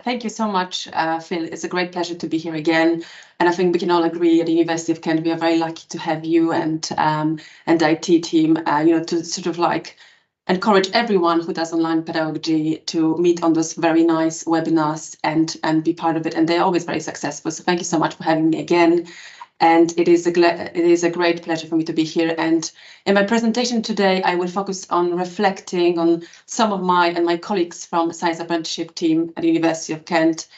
Thank you so much, Phil. It's a great pleasure to be here again. And I think we can all agree at the University of Kent, we are very lucky to have you and the IT team, to sort of like encourage everyone who does online pedagogy to meet on those very nice webinars and be part of it. And they're always very successful. So thank you so much for having me again. And it is a great pleasure for me to be here. And in my presentation today, I will focus on reflecting on some of my and my colleagues from Science Apprenticeship team at the University of Kent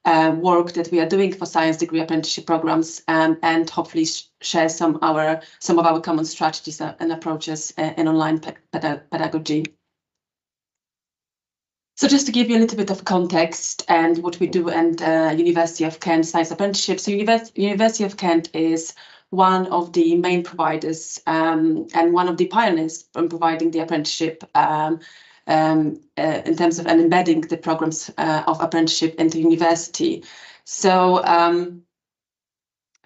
work that we are doing for science degree apprenticeship programs, and hopefully share some of our common strategies and approaches in online pedagogy. So just to give you a little bit of context and what we do and University of Kent Science Apprenticeship. So University of Kent is one of the main providers and one of the pioneers in providing the apprenticeship in terms of embedding the programs of apprenticeship into university. So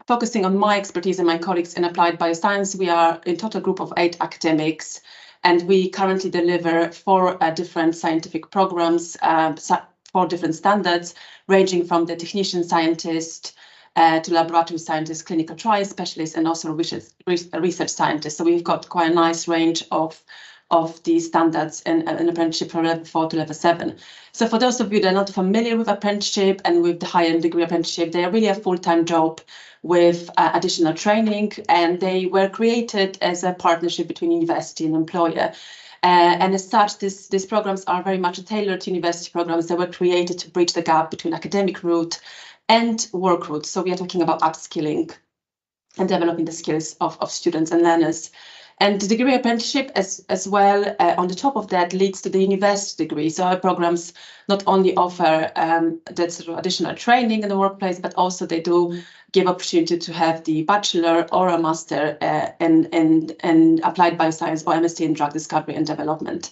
focusing on my expertise and my colleagues in applied bioscience, we are a total group of 8 academics. And we currently deliver 4 different scientific programs, 4 different standards, ranging from the technician scientist to laboratory scientist, clinical trial specialist, and also research scientist. So we've got quite a nice range of these standards in apprenticeship from level 4 to level 7. So for those of you that are not familiar with apprenticeship and with the higher degree apprenticeship, they are really a full-time job with additional training, and they were created as a partnership between university and employer. And as such, these programs are very much tailored to university programs that were created to bridge the gap between academic route and work route. So we are talking about upskilling and developing the skills of students and learners. And the degree apprenticeship as well, on the top of that, leads to the university degree. So our programs not only offer that sort of additional training in the workplace, but also they do give opportunity to have the bachelor or a master in applied bioscience or MSc in drug discovery and development.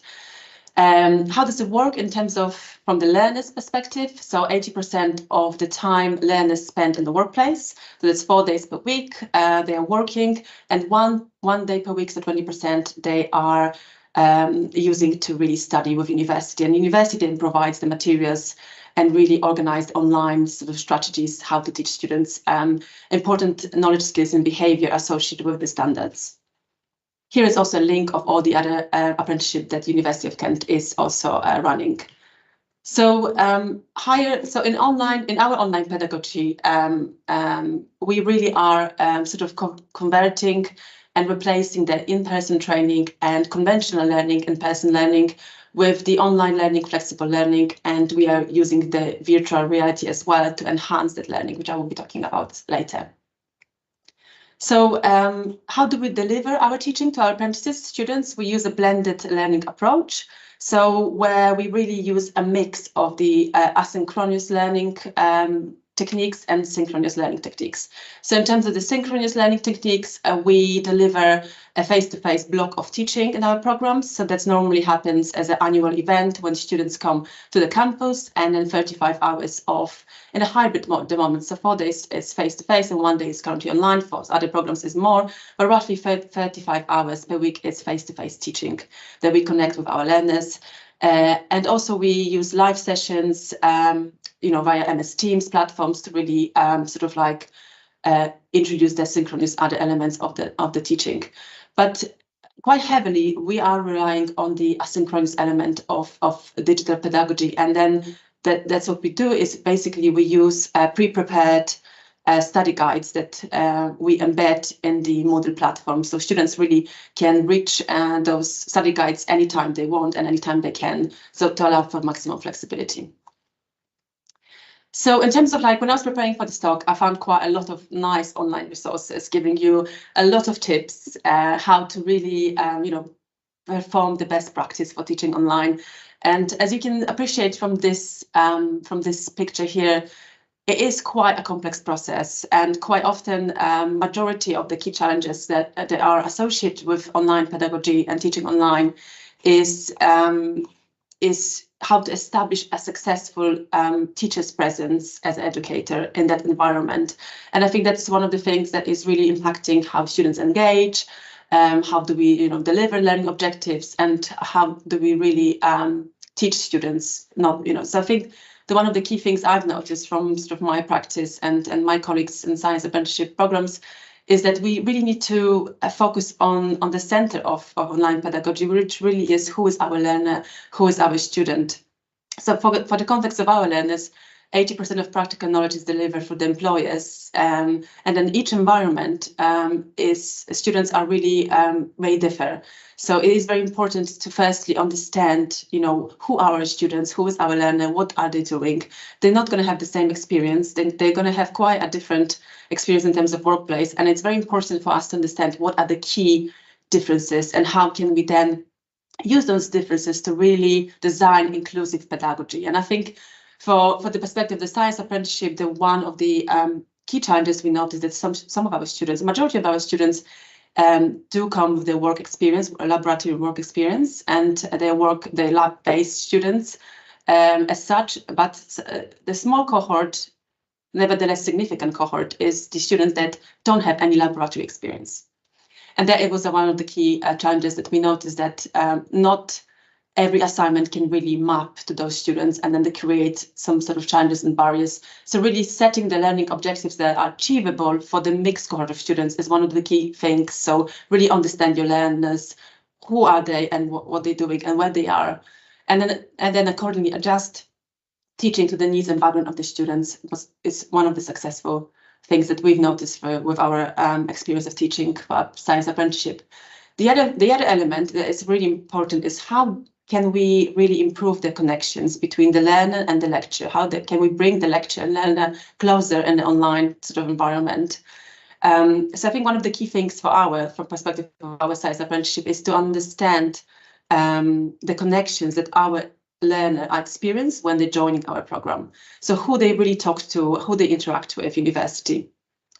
How does it work in terms of from the learner's perspective? So 80% of the time learners spend in the workplace. So that's 4 days per week they are working, and one day per week, so 20% they are using to really study with university. And university then provides the materials and really organized online sort of strategies how to teach students important knowledge, skills, and behavior associated with the standards. Here is also a link of all the other apprenticeship that University of Kent is also running. So in our online pedagogy, we really are sort of converting and replacing the in-person training and conventional learning, in-person learning, with the online learning, flexible learning, and we are using the virtual reality as well to enhance that learning, which I will be talking about later. So how do we deliver our teaching to our apprentices, students? We use a blended learning approach. So where we really use a mix of the asynchronous learning techniques and synchronous learning techniques. So in terms of the synchronous learning techniques, we deliver a face-to-face block of teaching in our programs. So that normally happens as an annual event when students come to the campus, and then 35 hours off in a hybrid mode at the moment. So 4 days is face-to-face and 1 day is currently online. For other programs is more, but roughly 35 hours per week is face-to-face teaching that we connect with our learners. And also we use live sessions, via MS Teams platforms to really sort of like introduce the synchronous other elements of the teaching. But quite heavily, we are relying on the asynchronous element of digital pedagogy. And then that's what we do is basically we use pre-prepared study guides that we embed in the Moodle platform. So students really can reach those study guides anytime they want and anytime they can, so to allow for maximum flexibility. So in terms of like when I was preparing for this talk, I found quite a lot of nice online resources giving you a lot of tips how to really, perform the best practice for teaching online. And as you can appreciate from this picture here, it is quite a complex process, and quite often majority of the key challenges that are associated with online pedagogy and teaching online is how to establish a successful teacher's presence as an educator in that environment. And I think that's one of the things that is really impacting how students engage, how do we deliver learning objectives, and how do we really teach students. So I think one of the key things I've noticed from sort of my practice and my colleagues in science apprenticeship programs is that we really need to focus on the center of online pedagogy, which really is who is our learner, who is our student. So for the context of our learners, 80% of practical knowledge is delivered for the employers, and then each environment students are really may differ. So it is very important to firstly understand, who are our students, who is our learner, what are they doing. They're not going to have the same experience. They're going to have quite a different experience in terms of workplace, and it's very important for us to understand what are the key differences and how can we then use those differences to really design inclusive pedagogy. And I think for the perspective of the science apprenticeship, one of the key challenges we noticed that some of our students, the majority of our students, do come with their work experience, laboratory work experience, and they're lab-based students as such. But the small cohort, nevertheless significant cohort, is the students that don't have any laboratory experience. And that it was one of the key challenges that we noticed, that not every assignment can really map to those students, and then they create some sort of challenges and barriers. So really setting the learning objectives that are achievable for the mixed cohort of students is one of the key things. So really understand your learners, who are they and what they're doing and where they are. And then accordingly adjust teaching to the needs and background of the students is one of the successful things that we've noticed with our experience of teaching science apprenticeship. The other element that is really important is how can we really improve the connections between the learner and the lecture? How can we bring the lecture and learner closer in the online sort of environment? So I think one of the key things from perspective of our science apprenticeship is to understand the connections that our learner experience when they're joining our program. So who they really talk to, who they interact with university.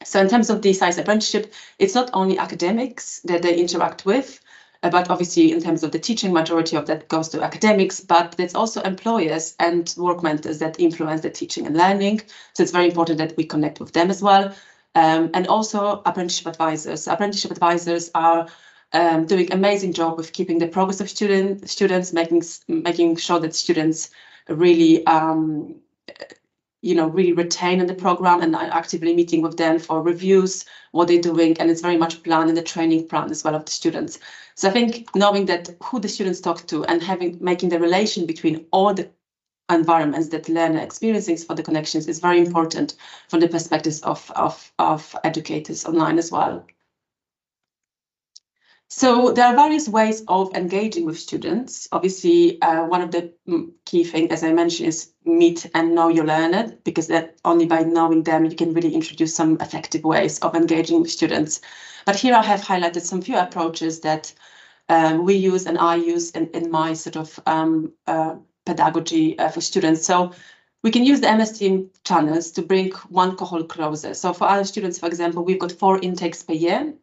So in terms of the science apprenticeship, it's not only academics that they interact with, but obviously in terms of the teaching, majority of that goes to academics, but there's also employers and work mentors that influence the teaching and learning. So it's very important that we connect with them as well. And also apprenticeship advisors. Apprenticeship advisors are doing amazing job with keeping the progress of students, making sure that students really really retain in the program, and are actively meeting with them for reviews, what they're doing, and it's very much planned in the training plan as well of the students. So I think knowing that who the students talk to and making the relation between all the environments that learner experiences for the connections is very important from the perspectives of educators online as well. So there are various ways of engaging with students. Obviously, one of the key things, as I mentioned, is meet and know your learner, because that only by knowing them, you can really introduce some effective ways of engaging with students. But here I have highlighted some few approaches that we use and I use in my sort of pedagogy for students. So we can use the MS Team channels to bring one cohort closer. So for our students, for example, we've got 4 intakes per year.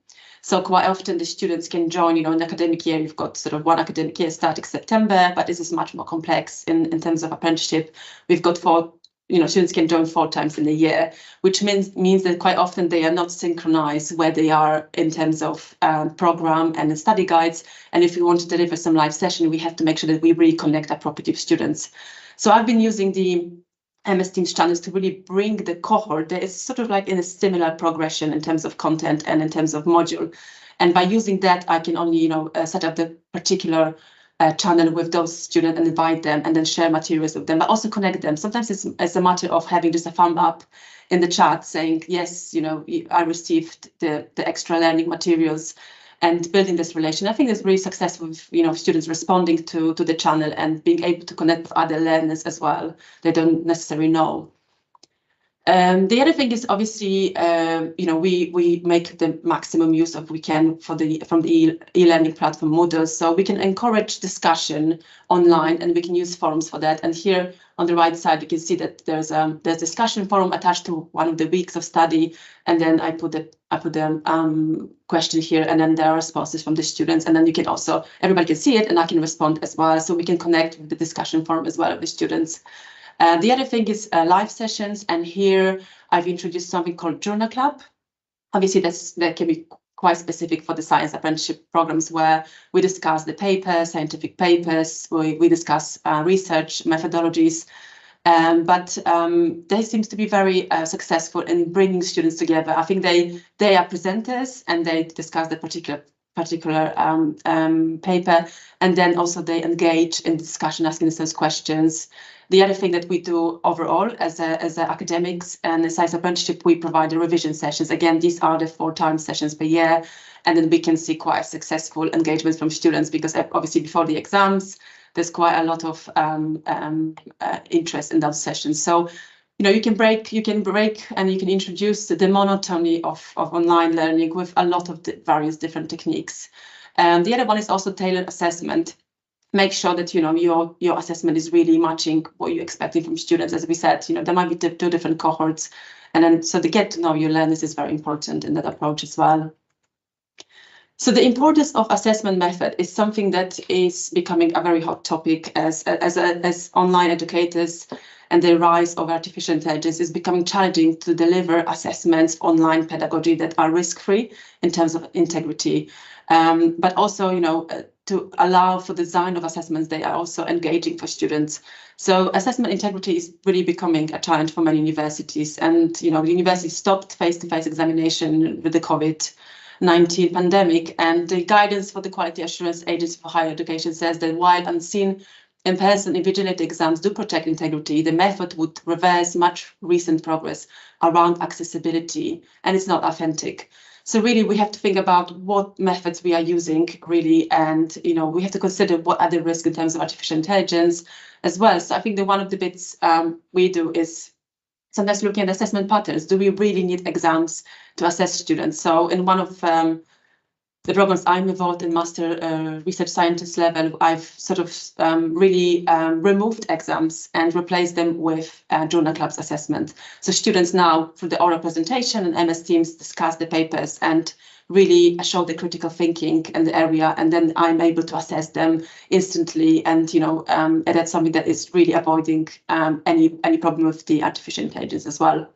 So quite often the students can join, in the academic year, you've got sort of one academic year starting September, but this is much more complex in terms of apprenticeship. We've got 4, students can join 4 times in a year, which means that quite often they are not synchronized where they are in terms of program and study guides. And if we want to deliver some live session, we have to make sure that we really connect appropriately with students. So I've been using the MS Teams channels to really bring the cohort that is sort of like in a similar progression in terms of content and in terms of module. And by using that, I can only, set up the particular channel with those students and invite them and then share materials with them, but also connect them. Sometimes it's a matter of having just a thumb up in the chat saying, yes, I received the extra learning materials, and building this relation. I think it's really successful with, students responding to the channel and being able to connect with other learners as well. They don't necessarily know. The other thing is obviously, we make the maximum use of we can from the e-learning platform Moodle. So we can encourage discussion online, and we can use forums for that. And here on the right side, you can see that there's discussion forum attached to one of the weeks of study, and then I put the question here, and then there are responses from the students, and then you can also everybody can see it, and I can respond as well, so we can connect with the discussion forum as well of the students. The other thing is live sessions, and here I've introduced something called Journal Club. Obviously, that can be quite specific for the science apprenticeship programs, where we discuss the papers, scientific papers, we discuss research methodologies, But they seem to be very successful in bringing students together. I think they are presenters and they discuss the particular paper, and then also they engage in discussion, asking themselves questions. The other thing that we do overall as academics and a science apprenticeship, we provide the revision sessions. Again, these are the 4 time sessions per year, and then we can see quite successful engagement from students, because obviously before the exams, there's quite a lot of interest in those sessions. So, you can break and you can introduce the monotony of online learning with a lot of various different techniques. The other one is also tailored assessment. Make sure that your assessment is really matching what you're expecting from students. As we said, there might be 2 different cohorts, and then so the get to know your learners is very important in that approach as well. So the importance of assessment method is something that is becoming a very hot topic as online educators, and the rise of artificial intelligence is becoming challenging to deliver assessments, online pedagogy that are risk-free in terms of integrity, but also, to allow for the design of assessments, they are also engaging for students. So assessment integrity is really becoming a challenge for many universities, and universities stopped face-to-face examination with the COVID-19 pandemic, and the guidance for the Quality Assurance Agency for Higher Education says that while unseen in-person invigilated exams do protect integrity, the method would reverse much recent progress around accessibility, and it's not authentic. So really, we have to think about what methods we are using, really, and we have to consider what are the risks in terms of artificial intelligence as well. So I think that one of the bits we do is sometimes looking at assessment patterns. Do we really need exams to assess students? So in one of the programs I'm involved in, master research scientist level, I've sort of really removed exams and replaced them with journal clubs assessment. So students now, through the oral presentation and MS Teams, discuss the papers and really show the critical thinking in the area, and then I'm able to assess them instantly. And and that's something that is really avoiding any problem with the artificial intelligence as well.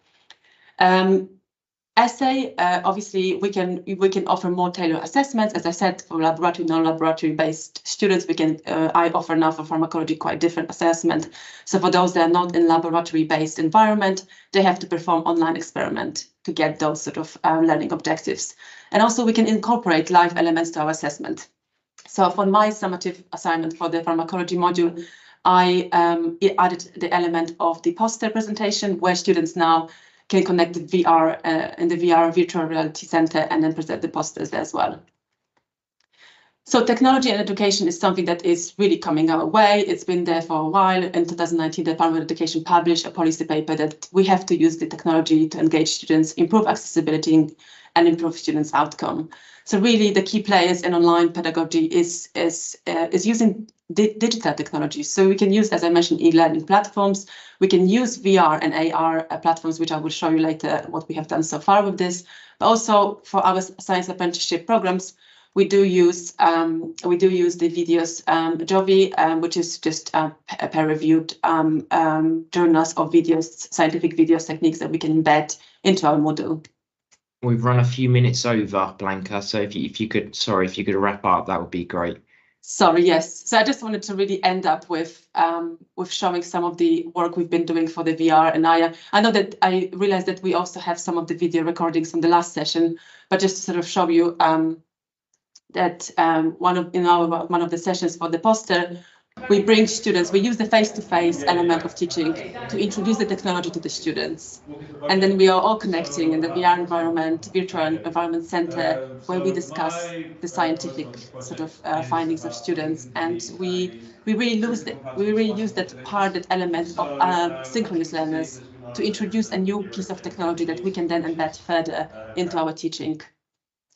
Essay, obviously, we can offer more tailored assessments. As I said, for laboratory, non-laboratory based students, I offer now for pharmacology quite different assessment. So for those that are not in laboratory based environment, they have to perform online experiment to get those sort of learning objectives. And also we can incorporate live elements to our assessment. So for my summative assignment for the pharmacology module, I added the element of the poster presentation, where students now can connect the VR in the VR virtual reality center and then present the posters there as well. So technology and education is something that is really coming our way. It's been there for a while. In 2019, the Department of Education published a policy paper that we have to use the technology to engage students, improve accessibility, and improve students' outcome. So really, the key players in online pedagogy is using digital technology. So we can use, as I mentioned, e-learning platforms. We can use VR and AR platforms, which I will show you later what we have done so far with this. But also for our science apprenticeship programs, we do use the videos, Jovi, which is just peer-reviewed journals of videos, scientific videos, techniques that we can embed into our module. We've run a few minutes over, Blanca. So if you could wrap up, that would be great. Sorry, yes. So I just wanted to really end up with showing some of the work we've been doing for the VR. And I know that I realized that we also have some of the video recordings from the last session, but just to sort of show you that one of the sessions for the poster, we bring students, we use the face-to-face element of teaching to introduce the technology to the students. And then we are all connecting in the VR environment, virtual environment center, where we discuss the scientific sort of findings of students. And we really use that element of synchronous learners to introduce a new piece of technology that we can then embed further into our teaching.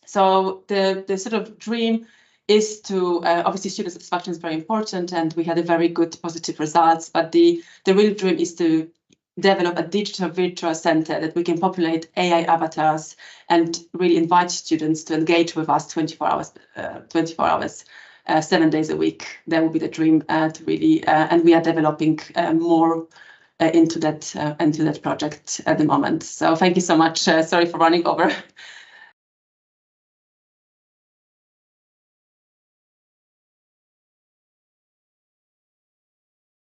So the sort of dream is to, obviously student satisfaction is very important, and we had a very good positive results, but the real dream is to develop a digital virtual center that we can populate AI avatars and really invite students to engage with us 24 hours, 7 days a week. That would be the dream to really, and we are developing more into that project at the moment. So thank you so much. Sorry for running over.